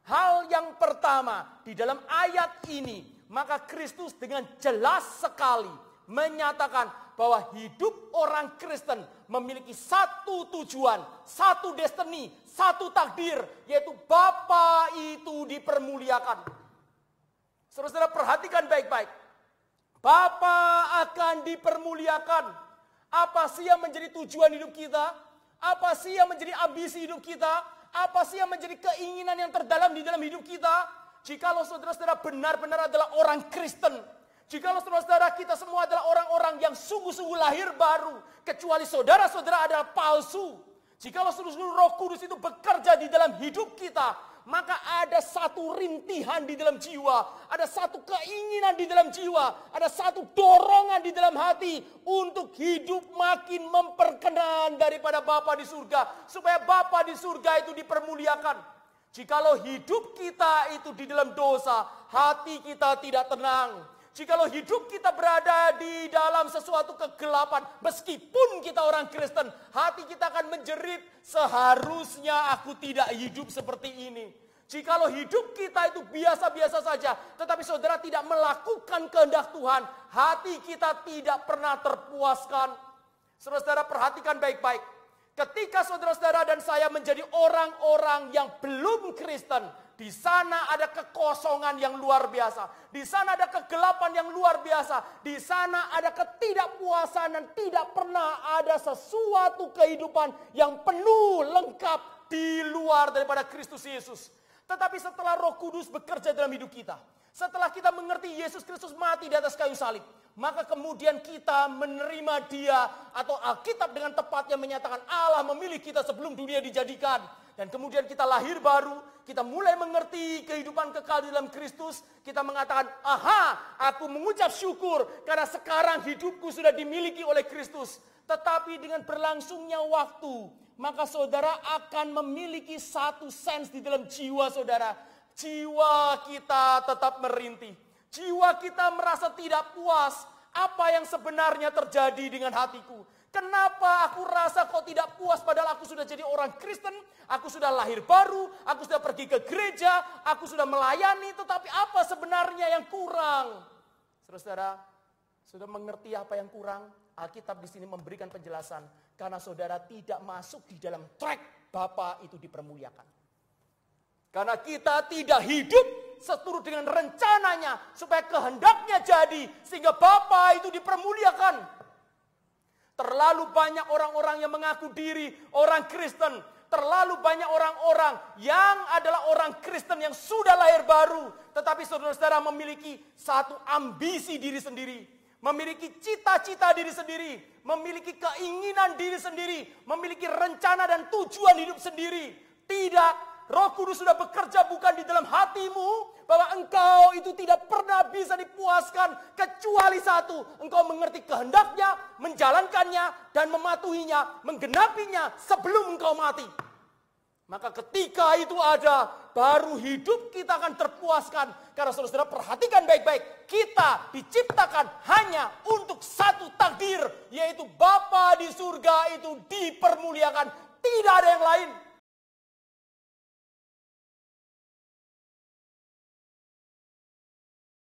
Hal yang pertama di dalam ayat ini, maka Kristus dengan jelas sekali menyatakan bahwa hidup orang Kristen memiliki satu tujuan, satu destiny, satu takdir, yaitu Bapa itu dipermuliakan. Saudara-saudara perhatikan baik-baik. Bapa akan dipermuliakan. Apa sih yang menjadi tujuan hidup kita? Apa sih yang menjadi ambisi hidup kita? Apa sih yang menjadi keinginan yang terdalam di dalam hidup kita? Jikalau saudara-saudara benar-benar adalah orang Kristen, jikalau saudara-saudara kita semua adalah orang-orang yang sungguh-sungguh lahir baru, kecuali saudara-saudara adalah palsu. Jikalau seluruh Roh Kudus itu bekerja di dalam hidup kita, maka ada satu rintihan di dalam jiwa, ada satu keinginan di dalam jiwa, ada satu dorongan di dalam hati untuk hidup makin memperkenan daripada Bapa di surga, supaya Bapa di surga itu dipermuliakan. Jikalau hidup kita itu di dalam dosa, hati kita tidak tenang. Jikalau hidup kita berada di dalam sesuatu kegelapan, meskipun kita orang Kristen, hati kita akan menjerit, seharusnya aku tidak hidup seperti ini. Jikalau hidup kita itu biasa-biasa saja, tetapi saudara tidak melakukan kehendak Tuhan, hati kita tidak pernah terpuaskan. Saudara-saudara perhatikan baik-baik. Ketika saudara-saudara dan saya menjadi orang-orang yang belum Kristen, di sana ada kekosongan yang luar biasa. Di sana ada kegelapan yang luar biasa. Di sana ada ketidakpuasan dan tidak pernah ada sesuatu kehidupan yang penuh, lengkap di luar daripada Kristus Yesus. Tetapi setelah Roh Kudus bekerja dalam hidup kita, setelah kita mengerti Yesus Kristus mati di atas kayu salib, maka kemudian kita menerima Dia, atau Alkitab dengan tepatnya menyatakan Allah memilih kita sebelum dunia dijadikan. Dan kemudian kita lahir baru, kita mulai mengerti kehidupan kekal di dalam Kristus. Kita mengatakan, aha, aku mengucap syukur karena sekarang hidupku sudah dimiliki oleh Kristus. Tetapi dengan berlangsungnya waktu, maka saudara akan memiliki satu sense di dalam jiwa saudara. Jiwa kita tetap merintih. Jiwa kita merasa tidak puas. Apa yang sebenarnya terjadi dengan hatiku? Kenapa aku rasa kok tidak puas padahal aku sudah jadi orang Kristen, aku sudah lahir baru, aku sudah pergi ke gereja, aku sudah melayani, tetapi apa sebenarnya yang kurang? Saudara, sudah mengerti apa yang kurang? Alkitab di sini memberikan penjelasan, karena saudara tidak masuk di dalam track Bapa itu dipermuliakan. Karena kita tidak hidup seturut dengan rencananya supaya kehendaknya jadi sehingga Bapa itu dipermuliakan. Terlalu banyak orang-orang yang mengaku diri orang Kristen. Terlalu banyak orang-orang yang adalah orang Kristen yang sudah lahir baru. Tetapi saudara-saudara memiliki satu ambisi diri sendiri. Memiliki cita-cita diri sendiri. Memiliki keinginan diri sendiri. Memiliki rencana dan tujuan hidup sendiri. Tidak. Roh Kudus sudah bekerja bukan di dalam hatimu, bahwa engkau itu tidak pernah bisa dipuaskan kecuali satu. Engkau mengerti kehendaknya, menjalankannya, dan mematuhinya, menggenapinya sebelum engkau mati. Maka ketika itu ada, baru hidup kita akan terpuaskan. Karena saudara perhatikan baik-baik, kita diciptakan hanya untuk satu takdir, yaitu Bapa di surga itu dipermuliakan. Tidak ada yang lain.